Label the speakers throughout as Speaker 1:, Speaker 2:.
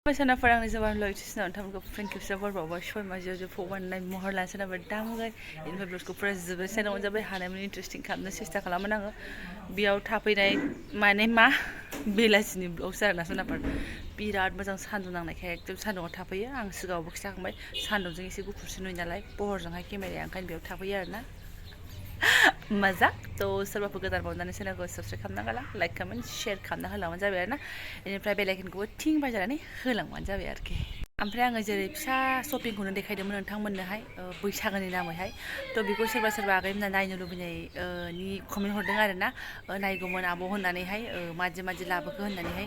Speaker 1: Sana parang isa bang loyalty na tam ko friend ko sa barba shoy ma jojo po one night mohar lan sana berdam ga in blood ko press zabe sana on zabe hana min interesting kam na sista kalama na biyaw थाफैनाय माने मा बेलासिनि blog आरोना सोनाब बिराद मोजां सान्दुं नांनायखाय एकदम सान्दुंआव थाफैयो आं सिगाङावबो खिथाखांबाय सान्दुंजों एसे गुफुरसिन नुयो नालाय बहरजोंहाय केमेराया ओंखायनो बेयाव थाफैयो आरोना मजाक तो सोरबाफोर गोदान बावनानै चेनेलखौ साबस्क्राइब खालामना गालां लाइक कमेन्ट शेयार खालामना होलांबानो जाबाय आरोना बेनिफ्राय बेल आइकनखौबो थिं बाजारनानै होलांबानो जाबाय आरोखि ओमफ्राय आङो जेरै फिसा शपिंखौनो देखायदोंमोन नोंथांमोननोहाय बैसागोनि नामैहाय तो बेखौ सोरबा सोरबा आगैमोना नायनो लुबैनायनि कमेन्ट हरदों आरोना नायगौमोन आब' होननानैहाय मादि मादि लाबोखो होननानैहाय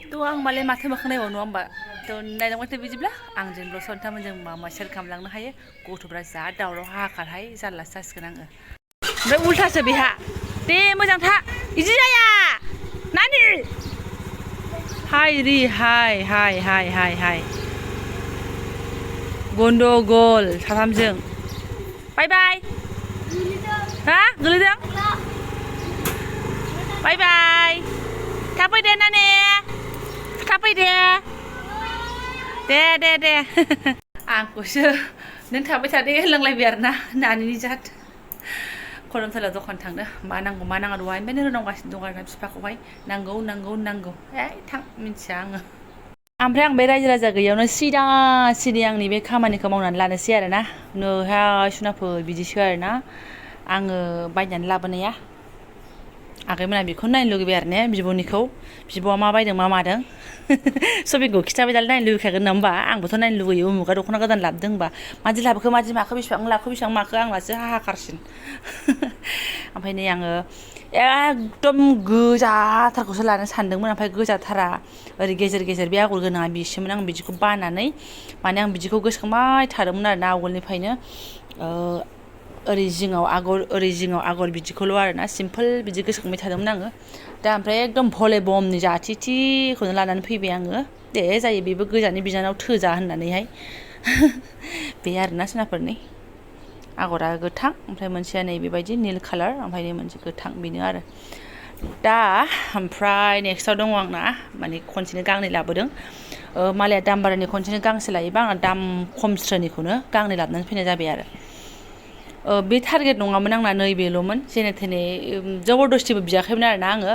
Speaker 1: तो आं मालाय माथो मोखां नायबाव नङा होमबा तो नायलांबायथ' बिदिब्ला आंजों ब्लग नोंथांमोनजों मा शेयार खालामलांनो हायो गथ'फ्रा जा दावराव हाखारहाय जारलासो जासिगोन आङो ओमफ्राय उल्थासो बेहा दे मोजां था इदि जाया नानि हाय रि हाय हाय हाय हाय हाय गन्डगल साथामजों बाय बाय हा गोलैदों बाय बाय थाब फैदे नानि थाब फैदे दे आंखौसो नों थाबाय थादे होनलांलायबाय आरोना नानिनि जात खरमसाला दखान थांनो मा नांगौ मा नाङा दहायनिफ्रायनो रोंनांगासिनो दं आरोना बिफाखौहाय नांगौ थां मिन्थिया आङो ओमफ्राय आं बे रायजो राजा गैयियावनो सिदा आंनि बे खामानिखौ मावनानै लानोसै आरोना नोहाय सुनाफोर बिदिसो आरोना आङो बायनानै लाबोनाया आगैमोना बेखौनो नायनो लुगैबाय आरो ने बिब'आ मा बायदों मा मादों शपिंखौ खिथाबाय दालाय नायनो लुगैखागोन ना होमबा आंबोथ' नायनो लुगैयो उमुगा दख'ना गोदान लाबोदों होनबा मादि लाबोखो मादि माखो बेसेबां लाखो बेसेबां माखो आंनासो हाहाकारसिन ओमफ्राय नै आङो एकदम गोजाथारखौसो लानो सानदोंमोन ओमफ्राय गोजाथारा ओरै गेजेर बे आगर गोनाङा बिसोमोन आं बिदिखौ बानानै माने आं बिदिखौ गोसोखांबाय थादोंमोन आरोना आवगोलनिफ्रायनो ओरै जिङाव आगर बिदिखौल' आरोना सिम्पोल बिदि गोसोखांबाय थादोंमोन आङो दा ओमफ्राय एकदम भलेबमनि जाथिखौनो लानानै फैबाय आङो दे जायो बेबो गोजाननि बिनानाव थोजा होननानैहाय बे आरोना सोनाफोरनि आगरा गोथां ओमफ्राय मोनसेया नै बेबायदि नील कालार ओमफ्राय नै मोनसे गोथां बेनो आरो दा ओमफ्राय नेक्स्टआव दङ आंना माने खनसेनो गांनै लाबोदों मालाया दाम बारानि खनसेनो गांसे लायोबा आंना दाम खमस्रोनिखौनो गांनै लाबोनानै फैनाय जाबाय आरो बे टारगेट नङामोन आंना नैबेल'मोन जेने थेने जबरदस्तिबो बियाखैमोन आरोना आङो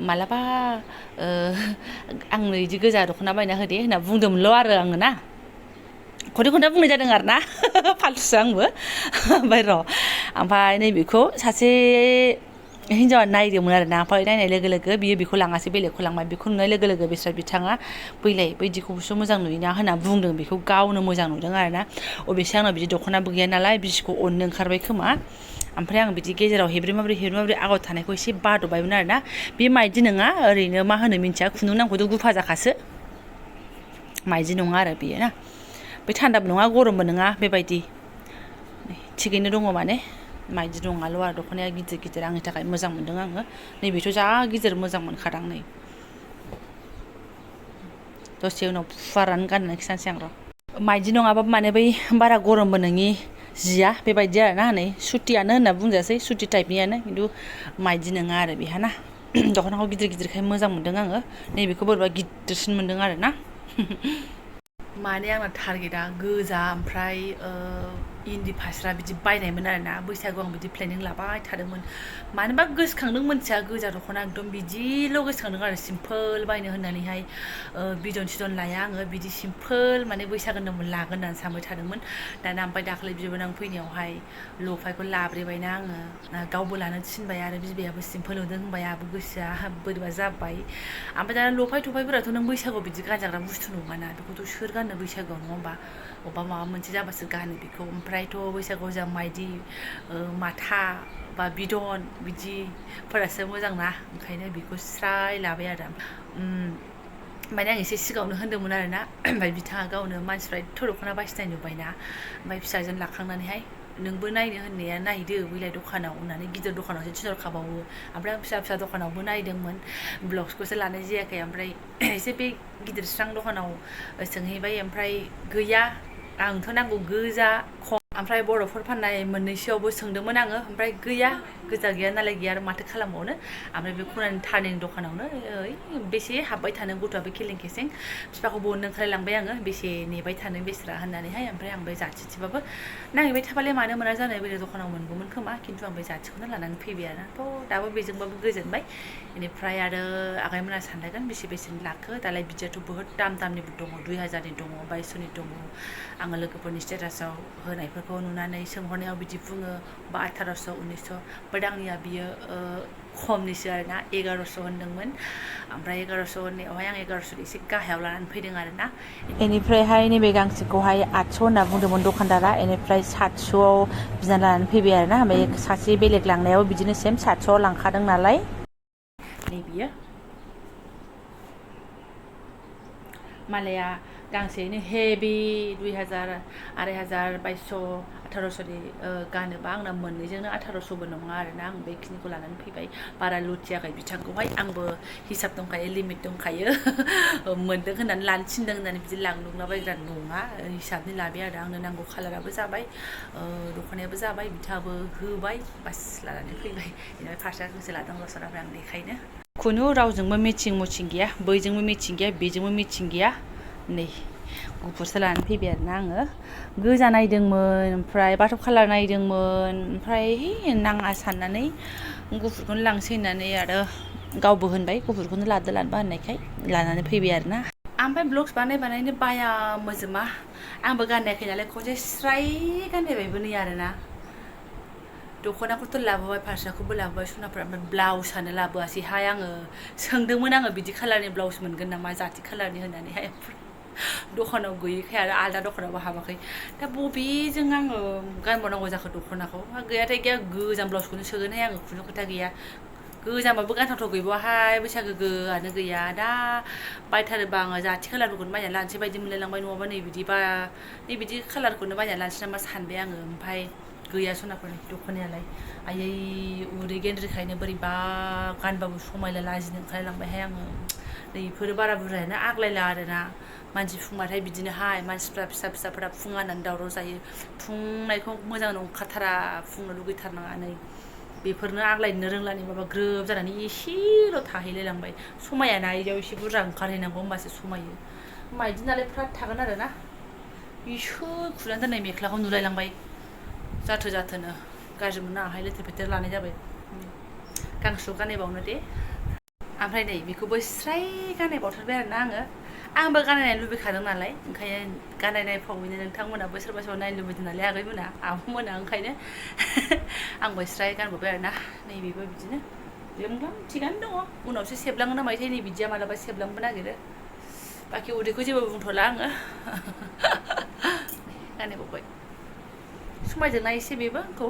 Speaker 1: मालाबा आंनो बिदि गोजा दख'ना बायना होदे होनना बुंदोंमोनल' आरो आङो ना खनथा बुंनाय जादों आरो ना फाल्थुसो आंबो ओमफ्राय नैबेखौ सासे हिन्जावा नायदोंमोन आरोना ओमफ्राय नायनाय लोगो लोगो बियो बेखौ लाङासै बेलेगखौ लांबाय बेखौ नुनाय लोगो लोगो बिथाङा बैलाय बैदिखौसो मोजां नुयोना होनना बुंदों बेखौ गावनो मोजां नुदों आरोना अबेसे आंनाव बिदि दख'नाबो गैया नालाय बिसिखौ अननो ओंखारबाय खोमा ओमफ्राय आं बिदि गेजेराव हेब्रे माब्रै आगर थानायखौ एसे बाद'बायमोन आरोना बे माइदि नङा ओरैनो मा होनो मिन्थिया खुन्दुं नामखौथ' गुफा जाखासो माइदि नङा आरो बेयो ना बे थान्दाबो नङा गरमबो नङा बेबायदि थिगैनो दङ माने माइदि नङाल' आरो दख'नाया गिदिर आंनि थाखाय मोजां मोनदों आङो नैबेथ' जा गिदिर मोजां मोनखादां नै दसे उनाव फुवारनानै गाननानै खिथानोसै आं र' माइदि नङाबाबो माने बै बारा गरमबो नोंनि जिया बेबायदि आरोना नै सुतियानो होनना बुंजासै सुति टाइपनियानो खिन्थु माइदि नङा आरो बेहा ना दख'नाखौ गिदिरखाय मोजां मोनदों आङो नैबेखौ बोरैबा गिदिरसिन मोनदों आरो ना माने आंना टारगेटआ गोजा ओमफ्राय इन्दि फास्रा बिदि बायनायमोन आरोना बैसागुआव आं बिदि प्लेनिं लाबाय थादोंमोन मानोबा गोसोखांदों मोनथिया गोजा दख'ना एकदम बिदिल' गोसोखांदों आरो सिम्पोल बायनो होननानैहाय बिदन सिदन लाया आङो बिदि सिम्पोल माने बैसागोनि नामाव लागोन होननानै सानबाय थादोंमोन दाना ओमफ्राय दाखालि बिबोनां फैनायावहाय लफायखौ लाब्रेबायना आङो गावबो लानो थिनबाय आरो बिबायाबो सिम्पोल नुदों होनबाय आंहाबो गोसोआ बोरैबा जाबाय ओमफ्राय दाना लफाय थफायफोराथ' नों बैसागुआव बिदि गानजाग्रा बुस्थु नङाना बेखौथ' सोर गाननो बैसागुआव नङा होमबा अबेबा माबा मोनसे जाबासो गानो बेखौ ओमफ्रायथ' बैसागुआव जों माइदि माथा बा बिदन बिदिफोरासो मोजां ना ओंखायनो बेखौ स्राय लाबाय आरो माने आं एसे सिगाङावनो होन्दोंमोन आरोना ओमफ्राय बिथाङा गावनो मानसिफ्रा एथ' दख'ना बासिनाय नुबायना ओमफ्राय फिसाजों लाखांनानैहाय नोंबो नायनो होननाया नायदो बैलाय दखानाव होननानै गिदिर दखानावसो थिनहरखाबावो ओमफ्राय आं फिसा दखानावबो नायदोंमोन ब्लाउसखौसो लानाय जायाखै ओमफ्राय एसे बे गिदिरस्रां दखानाव सोंहैबाय ओमफ्राय गैया आंथ' नांगौ गोजा ओमफ्राय बर'फोर फाननाय मोननैसोआवबो सोंदोंमोन आङो ओमफ्राय गैया गोजा गैया नालाय गैया आरो माथो खालामबावनो ओमफ्राय बे खनानि टार्निं दखानावनो बेसे हाबबाय थानो गथ'आबो खेलें खेसें बिफाखौ बहननो ओंखारलांबाय आङो बेसे नेबाय थानो बेस्रा होननानैहाय ओमफ्राय आं बे जाथिबाबो नागिरबाय थाबालाय मानो मोना जानो बेलेग दखानाव मोनगौमोन खोमा खिन्थु आं बे जाथिखौनो लानानै फैबाय आरोना थ' दाबो बेजोंबाबो गोजोनबाय बेनिफ्राय आरो आगैमोना सानलायगोन बेसे बेसेनि लाखो दालाय बिदियाथ' बुहुत दामनिबो दङ 2000नि दङ 2200नि दङ आङो लोगोफोरनि स्टेटासाव होनायफोरखौ नुनानै सोंहरनायाव बिदि बुङो बा 1800 1900 बाट आंनिया बियो खमनिसो आरोना 1100 होनदोंमोन ओमफ्राय 1100 होननायावहाय आं 1100 एसे गाहायाव लानानै फैदों आरोना बेनिफ्रायहाय नैबे गांसेखौहाय 800 होनना बुंदोंमोन दखानदारा बेनिफ्राय 700आव बिना लानानै फैबाय आरोना ओमफ्राय सासे बेलेग लांनायाव बिदिनो सेम 700आव लांखादों नालाय नै बियो मालाया गांसेयैनो हेभि 2000 2500 2200 1800नि गानोबा आंना मोननैजोंनो 1800बो नङा आरोना आं बेखिनिखौ लानानै फैबाय बारा लुथियाखै बिथांखौहाय आंबो हिसाब दंखायो लिमिट दंखायो मोनदों होननानै लानो थिनदों होननानै बिदि लांदुंलाबायग्रा नङा हिसाबनि लाबाय आरो आंनो नांगौ कालाराबो जाबाय दख'नायाबो जाबाय बिथाङाबो होबाय बास लानानै फैबाय बेनिफ्राय फार्स्टआ गोसो लादों रसनाफ्राय आं देखायनो खुनु रावजोंबो मिथिं गैया बैजोंबो मिथिं गैया बेजोंबो मिथिं गैया नै गुफुरसो लानानै फैबाय आरोना आङो गोजा नायदोंमोन ओमफ्राय बाथ' कालार नायदोंमोन ओमफ्राय नाङा साननानै गुफुरखौनो लांसै होननानै आरो गावबो होनबाय गुफुरखौनो लानोबा होननायखाय लानानै फैबाय आरोना ओमफ्राय ब्लग्स बानायनो बाया मोजोमा आंबो गाननायाखै नालाय खनसे स्राय गाननायबायबो नै आरोना दख'नाखौथ' लाबोबाय फास्राखौबो लाबोबाय सनाफोरा ओमफ्राय ब्लाउसआनो लाबोआसैहाय आङो सोंदोंमोन आङो बिदि कालारनि ब्लाउस मोनगोन नामा जाथि कालारनि होननानैहाय दखानाव गैयैखाय आरो आलदा दखानावबो हाबाखै दा बबेजों आङो गानबावनांगौ जाखो दख'नाखौ गैयाथाय गैया गोजाम ब्लाउसखौनो सोगोनहाय आङो खुनु खोथा गैया गोजामाबो गानथावथाव गैबावाहाय बैसागोआनो गैया दा बायथारोबा आङो जाथि कालारफोरखौनो बायनानै लानोसै बायदि मोनलायलांबाय नङाबा नै बिदि कालारखौनो बायनानै लानोसै नामा सानबाय आङो ओमफ्राय गैया सनाफोरनि दख'नायालाय आयै उदै गेन्द्रिखायनो बोरैबा गानबाबो समायला लाजिनो ओंखारलांबायहाय आङो नैफोरो बारा बुरजायानो आग्लायला आरोना मानसि फुंबाथाय बिदिनोहाय मानसिफ्रा फिसाफोरा फुङा होननानै दावराव जायो फुंनायखौ मोजां नंखाथारा फुंनो लुगैथारनाङा नै बेफोरनो आग्लायनो रोंलानि माबा ग्रोब जानानै एसेल' थाहैलायलांबाय समायाना इयाव एसे बुरजा ओंखारहैनांगौ होमबासो समायो होमबा बिदि नालाय फ्राद थागोन आरोना इसोर खुनानै दोननाय मेख्लाखौ नुलायलांबाय जाथोनो गाज्रि मोननो आहाय लेथेर फेथेर लानाय जाबाय गांसेल' गाननायबावनो दे ओमफ्राय नै बेखौबो स्राय गाननायबावथारबाय आरोना आंबो गाननायनो लुबैखादों नालाय ओंखायनो गाननाय फावैनो नोंथांमोनाबो सोरबा नायनो लुबैदों नालाय आगैमोना आब'मोना ओंखायनो आंबो स्राय गानबावबाय आरोना नैबेबो बिदिनो जोंब्लां थिगानो दङ उनावसो सेबलाङो ना मायोथाय नै बिदिया मालाबा सेबलांबो नागिरो बाखि उदैखौ जेबो बुंथ'ला आङो गाननायबावबाय समायदोंना एसे बेबो आंखौ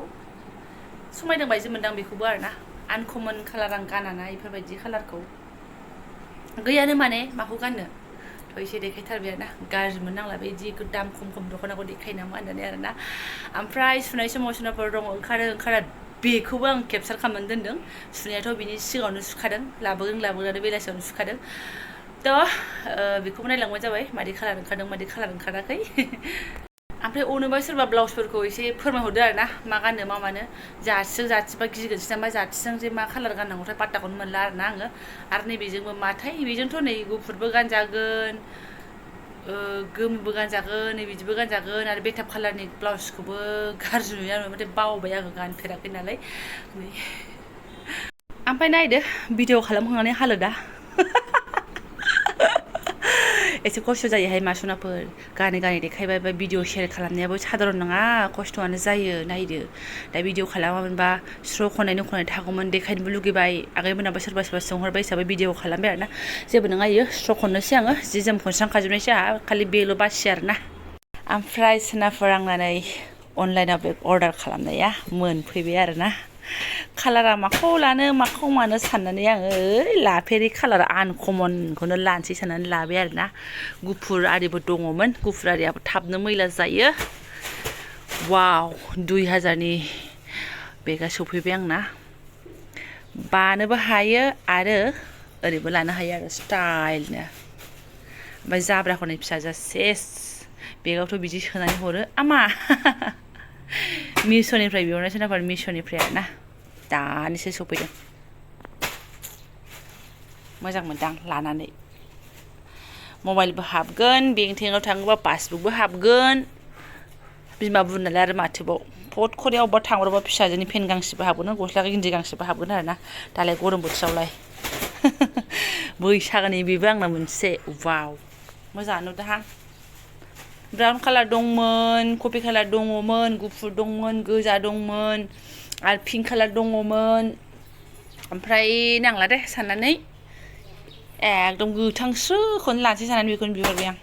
Speaker 1: समायदों बायदि मोनदां बेखौबो आरोना आनकमन कालार आं गानाना बेफोरबायदि कालारखौ गैयानो माने माखौ गाननो थ' एसे देखायथारबाय आरोना गाज्रि मोननांला बिदि दाम खम दख'नाखौ देखाय नामा होननानै आरोना ओमफ्राय सुनाय समाव सुनाफोर दङ ओंखारा बेखौबो आं केपचार खालामनानै दोनदों सुनायाथ' बिनि सिगाङावनो सुखादों लाबोनानै बेलासियावनो सुखादों थ' बेखौबो नायलांबाय जाबाय मादि कालार ओंखारदों मादि कालार ओंखाराखै ओमफ्राय अनोबा सोरबा ब्लाउसफोरखौ एसे फोरमायहरदो आरोना मा गाननो मा मानो जाथिबा गिगोनसै नामा जाथिजों जे मा कालार गाननांगौथाय पात्ताखौनो मोनला आरोना आङो आरो नैबेजोंबो माथाय बेजोंथ' नै गुफुरबो गानजागोन गोमोबो गानजागोन नै बिदिबो गानजागोन आरो बेटाब कालारनि ब्लाउसखौबो गाज्रि नुयो आरो माथो बावबाय आङो गानफेराखै नालाय ओमफ्राय नायदो भिडिअ खालामखांनानै हालोदा एसे खस्थ' जायोहाय मासुनाफोर गानै देखायबाय बा भिडिअ शेयार खालामनायाबो साधारन नङा खस्थ'आनो जायो नायदो दा भिडिअ खालामामोनबा स्र' खननाय थागौमोन देखायनोबो लुगैबाय आगैमोनाबो सोरबा सोंहरबाय हिसाबै भिडिअ खालामबाय आरोना जेबो नङा इयो स्र' खननोसै आङो जि जोम खनस्रांखाजोबनायसै आंहा खालि बेल' बासि आरोना ओमफ्राय सोनाफोर आंना नै अनलाइनाव बेग अर्डार खालामनाया मोनफैबाय आरोना कालारा माखौ लानो माखौ मानो साननानै आङो लाफेरि कालार आनकमनखौनो लानोसै साननानै लाबाय आरोना गुफुर आरिबो दङमोन गुफुर आरियाबो थाबनो मैला जायो वाव 2000नि बेगा सफैबाय आंना बानोबो हायो आरो ओरैबो लानो हायो आरो स्टाइलनो ओमफ्राय जाब्राखौ नै फिसाजा सेस बेगावथ' बिदि सोनानै हरो आमा मिश'निफ्राय बिहरनाय सोनाफोर मिश'निफ्राय आरोना दानिसो सफैदों मोजां मोनदां लानानै मबाइलबो हाबगोन बेंक थेंकआव थाङोबा पासबुकबो हाबगोन बिमा बुंनालाय आरो माथोबाव फट खरियाव अबेबा थांब्रबा फिसाजोनि पेन गांसेबो हाबगोन गस्ला गिन्जि गांसेबो हाबगोन आरोना दालाय गरम बोथोरावलाय बैसागोनि बेबो आंना मोनसे वाव मोजाङानो नुदोंहां ब्राउन कालार दंमोन कफि कालार दङमोन गुफुर दंमोन गोजा दंमोन आरो पिंक कालार दङमोन ओमफ्राय नांला दे साननानै एकदम गोथांस्रोखौनो लानोसै साननानै बेखौनो बिहरबाय आं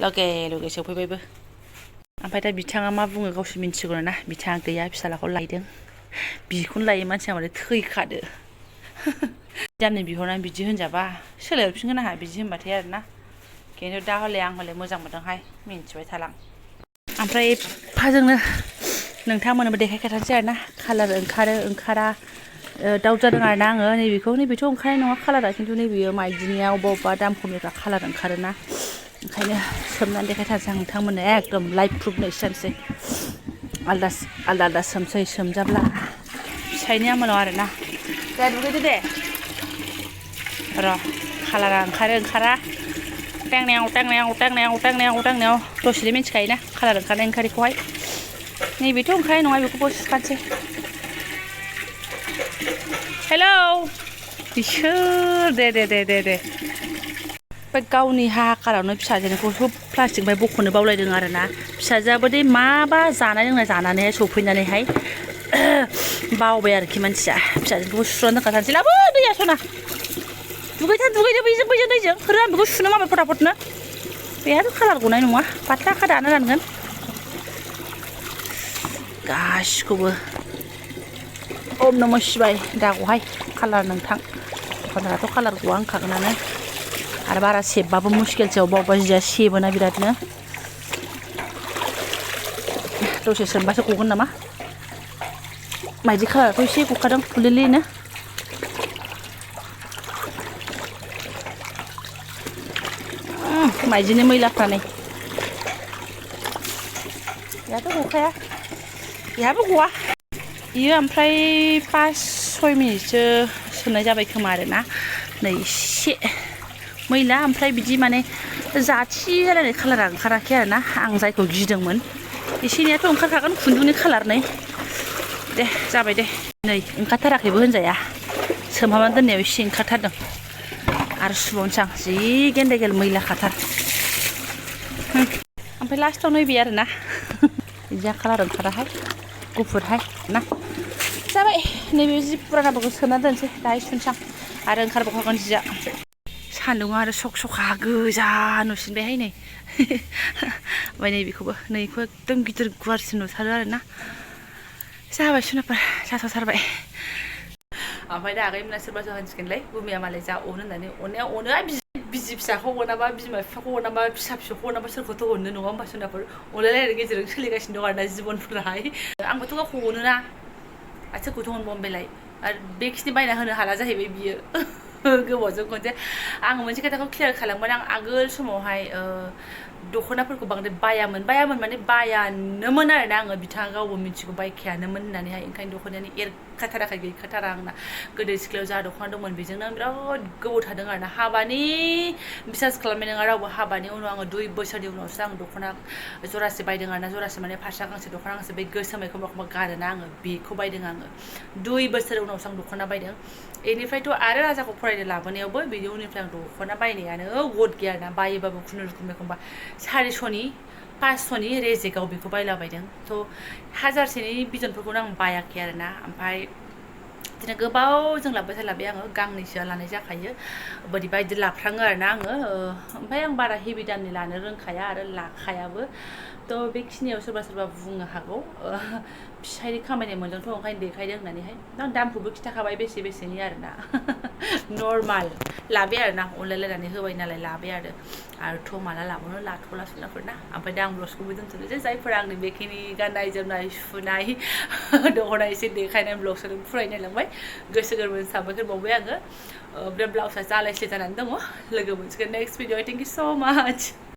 Speaker 1: लगे लगे सफैबायबो ओमफ्राय दा बिथाङा मा बुङो गावसो मिन्थिगौ ना बिथाङा गैया फिसालाखौ लायदों बिखौनो लायो मानसिया माने थैखादो दामनि बिहरनानै बिदि होनजाबा सोलायहरफिनगोन आंहा बिदि होनबाथाय आरोना खिन्थु दा हले आं हले मोजां मोनदोंहाय मिन्थिबाय थालां ओमफ्राय एफाजोंनो नोंथांमोननोबो देखायखाथारसै आरोना कालार ओंखारा दाउट जादों आरोना आङो नैबेखौ नैबेथ' ओंखारनाय नङा कालारा खिन्थु नैबेयो माइदिनिया अबेबा अबेबा दाम खमनिफ्रा कालार ओंखारोना ओंखायनो सोमनानै देखायथारसै आं नोंथांमोननो एकदम लाइभ प्रुफ नोंसोरसै आलदा आलदा सोमसै सोमजाब्ला फिसायनि आमोलाव आरोना दे दुगैदो दे र' कालारा ओंखारा टांनायाव दसेनो मिन्थिखायोना कालार ओंखारनाय ओंखारिखौहाय नैबेथ' ओंखारनाय नङा बेखौबो सुखानोसै हेलौ इसोर दे ओमफ्राय गावनि हाकारावनो फिसाजोनिखौ सब प्लास्टिकनिफ्राय बख'नो बावलायदों आरोना फिसाजोआबो दे माबा जानाय लोंनाय जानानैहाय सफैनानैहाय बावबाय आरोखि मानसिया फिसाजोखौबो सुस्र'नो दोनखाथारसै लाबो दैया सना दुगैदो बैजों दैजों होरो आं बेखौ सुनो माबाय फटाफटनो बेहाथ' कालार गनाय नङा पातलाखा दानो रानगोन गासिखौबो ओम नमः शिवाय दागौहाय कालार नोंथां दखानदाराथ' कालार गवा होनखागोनानो आरो बारा सेबबाबो मुस्किलसो अबेबा जिया सेबोना बिरादनो दसे सोमबासो गगोन नामा माइदि कालाराथ' एसे गखादों लिलिनो माइदिनि मैलाफ्रा नै बेहाथ' गखाया बेहाबो गवा बियो ओमफ्राय 5-6 मिनिटसो सोमनाय जाबाय खोमा आरोना नै एसे मैला ओमफ्राय बिदि माने जाथि जालायनाय कालारा ओंखाराखै आरोना आं जायखौ गिदोंमोन एसे एनैयाथ' ओंखारखागोन खुन्दुंनि कालार नै दे जाबाय दे नै ओंखारथाराखैबो होनजाया सोमहाबनानै दोननायाव एसे ओंखारथारदों आरो सुबावनोसै आं जि गेन्देगेल मैला खाथार ओमफ्राय लास्टाव नैबे आरोना बिदिया कालार ओंखाराहाय गुफुरहाय ना जाबाय नैबे जि फुरानाफोरखौ सोना दोनसै दाहाय सुनोसै आं आरो ओंखारबावखागोन जिया सान्दुङा आरो सखा गोजा नुसिनबायहाय नै ओमफ्राय नैबेखौबो नैखौ एकदम गिदिर गुवारसिन नुथारो आरोना जाबाय सुनाफोर जाथ'थारबाय ओमफ्राय दा आगैमोना सोरबा होनसिगोनलाय गुमिया मालाय जा अनो होननानै अननाया अनो बिसि फिसाखौ अनाबा बिमा बिफाखौ अनाबा फिसा फिसौखौ अनाबा सोरखौथ' अननो नङा होमबा सुनाफोर अनलायलायनायनि गेजेरजों सोलिगासिनो दं आरोना जिबनफोराहाय आंबोथ' गावखौ अनोना आरो सोरखौथ' अनबावनो बेलाय आरो बेखिनि बायना होनो हाला जाहैबाय बियो गोबावजों खनसे आं मोनसे खोथाखौ क्लियार खालामबाय आं आगोल समावहाय दख'नाफोरखौ बांद्राय बायामोन माने बायानोमोन आरोना आङो बिथाङा गावबो मिथिगौ बायखायानोमोन होननानैहाय ओंखायनो दख'नायानो एरखाथाराखै गैखाथारा आंना गोदो सिख्लायाव जा दख'ना दंमोन बेजोंनो आं बिराद गोबाव थादों आरोना हाबानि बिसास खालामनाय नङा रावबो हाबानि उनाव आङो 2 बोसोरनि उनावसो आं दख'ना जरासे बायदों आरोना जरासे माने फास्रा गांसे दख'ना गांसे बे गोसोम एखमबा गारोना आङो बेखौ बायदों आङो 2 बोसोर उनावसो आं दख'ना बायदों बेनिफ्रायथ' आरो राजाखौ फरायनो लाबोनायावबो बेनि उननिफ्राय आं दख'ना बायनायानो गद गैया आरोना बायोबाबो खुनुरुखुम एखमबा 400नि 500नि रेजेकआव बेखौ बायलाबायदों थ' 1000सेनि बिदनफोरखौनो आं बायाखै आरोना ओमफ्राय बिदिनो गोबावजों लाबोबाय आङो गांनैसोआ लानाय जाखायो बोरैबा बिदि लाफ्राङो आरोना आङो ओमफ्राय आं बारा हेभि दामनि लानो रोंखाया आरो लाखायाबो थ' बेखिनियाव सोरबा बुंनो हागौ फिसायनि खामानि मोनदोंथ' ओंखायनो देखायदों होननानैहाय आं दामखौबो खिथाखाबाय बेसेनि आरोना नर्माल लाबाय आरोना अनलायलायनानै होबाय नालाय लाबाय आरोथ' माला लाबावनो लाथ'ला सुनाफोरना ओमफ्राय दा आं ब्लग्सखौबो दोनथ'नोसै जायफोरा आंनि बेखिनि गाननाय जोमनाय सुनाय दख'ना एसे देखायनाय ब्लग्सखौ फरायनायलांबाय गोसो गोरबोनि साबायखर बावबाय आङो बे ब्लाउसआ जालायस्ले जानानै दङ लोगो मोनसिगोन नेक्स्ट भिडिअ थेंक इउ स' माच